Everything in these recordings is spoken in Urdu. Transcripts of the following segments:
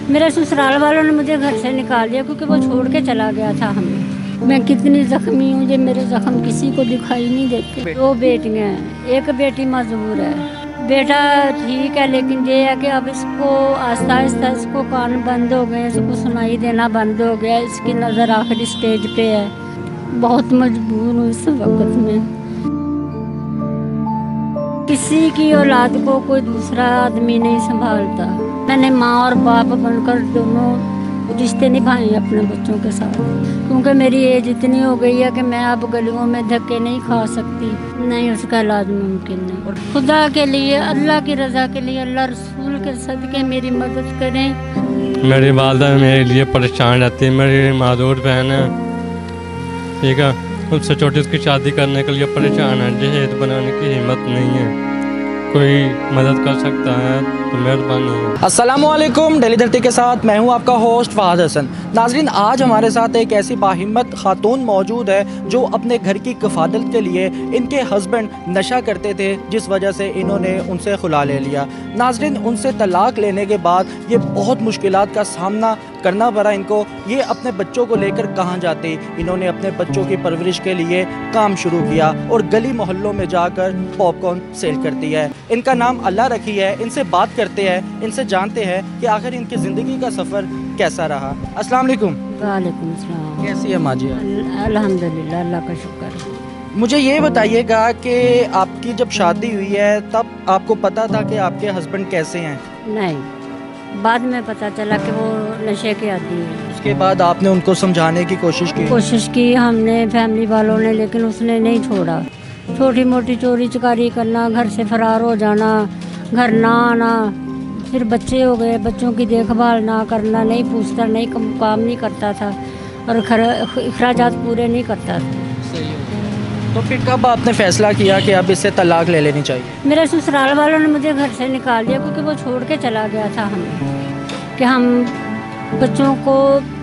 میرے سسرال والوں نے مجھے گھر سے نکال دیا کیونکہ وہ چھوڑ کے چلا گیا تھا ہمیں۔ میں کتنی زخمی ہوں، یہ میرے زخم کسی کو دکھائی نہیں دیتے۔ 2 بیٹیاں ہیں، ایک بیٹی معذور ہے، بیٹا ٹھیک ہے، لیکن یہ ہے کہ اب اس کو آہستہ آہستہ اس کو کان بند ہو گئے، اس کو سنائی دینا بند ہو گیا، اس کی نظر آخری سٹیج پہ ہے۔ بہت مجبور ہوں اس وقت میں۔ کسی کی اولاد کو کوئی دوسرا آدمی نہیں سنبھالتا۔ میں نے ماں اور باپ بن کر دونوں رشتے نبھائے اپنے بچوں کے ساتھ، کیونکہ میری ایج اتنی ہو گئی ہے کہ میں اب گلیوں میں دھکے نہیں کھا سکتی، نہیں اس کا علاج ممکن نہیں۔ خدا کے لیے، اللہ کی رضا کے لیے، اللہ رسول کے صدقے میری مدد کریں۔ میری والدہ میرے لیے پریشان رہتی ہے، میری معذور بہن ہے، ٹھیک ہے، اس سے چھوٹی اس کی شادی کرنے کے لیے پریشان ہے، جہیز بنانے کی ہمت نہیں ہے، کوئی مدد کر سکتا ہے تو مہربانی ہے۔ السلام علیکم، ڈیلی دھرتی کے ساتھ میں ہوں آپ کا ہوسٹ فہد حسن۔ ناظرین، آج ہمارے ساتھ ایک ایسی باہمت خاتون موجود ہے جو اپنے گھر کی کفالت کے لیے، ان کے ہسبینڈ نشہ کرتے تھے جس وجہ سے انہوں نے ان سے خلا لے لیا۔ ناظرین، ان سے طلاق لینے کے بعد یہ بہت مشکلات کا سامنا کرنا پڑا ان کو۔ یہ اپنے بچوں کو لے کر کہاں جاتے؟ انہوں نے اپنے بچوں کی پرورش کے لیے کام شروع کیا اور گلی محلوں میں جا کر پاپ کارن سیل کرتی ہے۔ ان کا نام اللہ رکھی ہے۔ ان سے بات کرتے ہیں، ان سے جانتے ہیں کہ آخر ان کی زندگی کا سفر کیسا رہا۔ السلام علیکم۔ وعلیکم السلام۔ کیسی ہے ماں جی؟ الحمدللہ، اللہ کا شکر۔ مجھے یہ بتائیے گا کہ آپ کی جب شادی ہوئی ہے تب آپ کو پتا تھا کہ آپ کے ہسبینڈ کیسے ہیں؟ نہیں، بعد میں پتہ چلا کہ وہ نشے کے عادی ہیں۔ اس کے بعد آپ نے ان کو سمجھانے کی کوشش کی؟ ہم نے، فیملی والوں نے، لیکن اس نے نہیں چھوڑا۔ چھوٹی موٹی چوری چکاری کرنا، گھر سے فرار ہو جانا، گھر نہ آنا، پھر بچے ہو گئے، بچوں کی دیکھ بھال نہ کرنا، نہیں پوچھتا، نہیں کام نہیں کرتا تھا اور اخراجات پورے نہیں کرتا تھا۔ صحیح ہو گیا۔ تو پھر کب آپ نے فیصلہ کیا کہ اب اس سے طلاق لے لینی چاہیے؟ میرے سسرال والوں نے مجھے گھر سے نکال دیا کیونکہ وہ چھوڑ کے چلا گیا تھا ہمیں، کہ ہم بچوں کو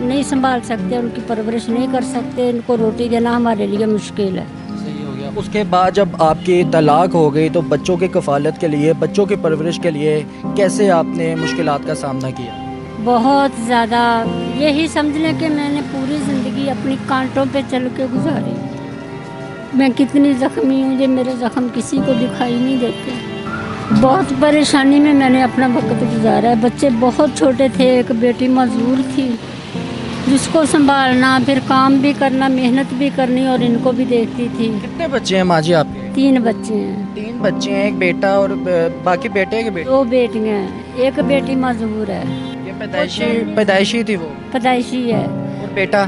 نہیں سنبھال سکتے، ان کی پرورش نہیں کر سکتے، ان کو روٹی دینا ہمارے لیے مشکل ہے۔ صحیح ہو گیا۔ اس کے بعد جب آپ کی طلاق ہو گئی تو بچوں کی کفالت کے لیے، بچوں کی پرورش کے لیے کیسے آپ نے مشکلات کا سامنا کیا؟ بہت زیادہ، یہی سمجھ لیں کہ میں نے پوری زندگی اپنی کانٹوں پہ چل کے گزاری۔ میں کتنی زخمی ہوں، یہ میرے زخم کسی کو دکھائی نہیں دیتے۔ بہت پریشانی میں نے اپنا وقت گزارا ہے۔ بچے بہت چھوٹے تھے، ایک بیٹی معذور تھی جس کو سنبھالنا، پھر کام بھی کرنا، محنت بھی کرنی، اور ان کو بھی دیکھتی تھی۔ کتنے بچے ہیں ماں جی آپ کے؟ 3 بچے ہیں۔ 3 بچے ہیں، ایک بیٹا اور باقی بیٹے کے بیٹے؟ 2 بیٹیاں ہیں، ایک بیٹی معذور ہے، یہ پیدائشی تھی وہ؟ پیدائشی ہے۔ اور بیٹا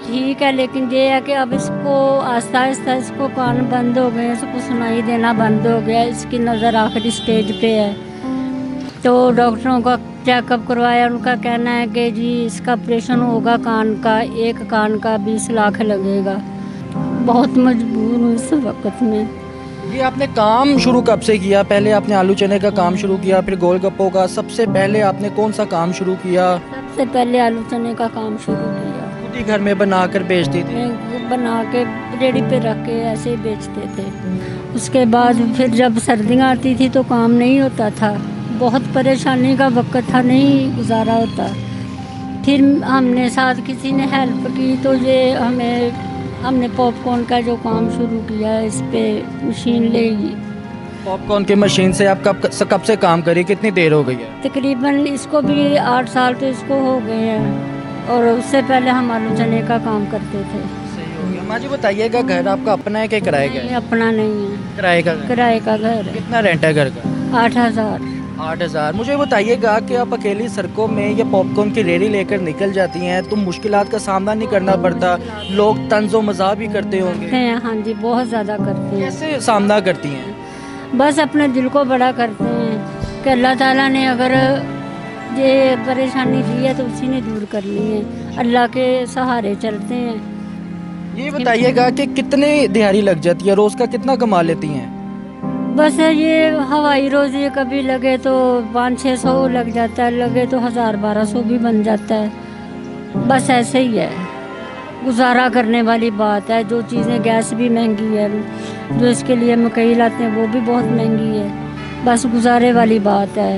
ٹھیک ہے، لیکن یہ ہے کہ اب اس کو آہستہ آہستہ اس کو کان بند ہو گئے، اس کو سنائی دینا بند ہو گیا، اس کی نظر آخری سٹیج پہ ہے۔ تو ڈاکٹروں کا چیک اپ کروایا، ان کا کہنا ہے کہ جی اس کا آپریشن ہوگا کان کا، ایک کان کا 20 لاکھ لگے گا۔ بہت مجبور ہوں اس وقت میں۔ یہ آپ نے کام شروع کب سے کیا؟ پہلے آپ نے آلو چنے کا کام شروع کیا، پھر گول گپوں کا، سب سے پہلے آپ نے کون سا کام شروع کیا؟ سب سے پہلے آلو چنے کا کام شروع کیا۔ خود ہی گھر میں بنا کر بیچتی تھی؟ بنا کے ریڑھی پہ رکھ کے ایسے ہی بیچتے تھے۔ اس کے بعد پھر جب سردیاں آتی تھی تو کام نہیں ہوتا تھا، بہت پریشانی کا وقت تھا، نہیں گزارا ہوتا۔ پھر ہم نے ساتھ کسی نے ہیلپ کی تو یہ ہم نے پاپ کارن کا جو کام شروع کیا، اس پہ مشین لے گی۔ پاپ کارن کی مشین سے آپ کب سے کام کری؟ کتنی دیر ہو گئی ہے؟ تقریباً اس کو بھی 8 سال تو اس کو ہو گئے ہیں، اور اس سے پہلے ہم آلو چنے کا کام کرتے تھے۔ صحیح ہو گیا۔ ماں جی بتائیے گا، گھر آپ کا اپنا ہے کہ کرائے کا ہے؟ اپنا نہیں ہے، کرائے کا؟ کرائے کا گھر ہے۔ کتنا رینٹ ہے گھر کا؟ 8000۔ 8000۔ مجھے بتائیے گا کہ آپ اکیلی سڑکوں میں یہ پاپ کارن کی ریڑھی لے کر نکل جاتی ہیں تو مشکلات کا سامنا نہیں کرنا پڑتا؟ لوگ طنز و مزاح بھی کرتے ہوں گے؟ ہاں جی، بہت زیادہ کرتے ہیں۔ کیسے سامنا کرتی ہیں؟ بس اپنے دل کو بڑا کرتے ہیں کہ اللہ تعالیٰ نے اگر یہ پریشانی دی ہے تو اسی نے دور کرنی ہے، اللہ کے سہارے چلتے ہیں۔ یہ بتائیے گا کہ کتنے دیہاڑی لگ جاتی ہے، روز کا کتنا کما لیتی ہیں؟ بس یہ ہوائی روزی کبھی لگے تو 500-600 لگ جاتا ہے، لگے تو 1000-1200 بھی بن جاتا ہے۔ بس ایسے ہی ہے، گزارا کرنے والی بات ہے۔ جو چیزیں، گیس بھی مہنگی ہے، جو اس کے لیے مکئی لاتے ہیں وہ بھی بہت مہنگی ہے، بس گزارے والی بات ہے۔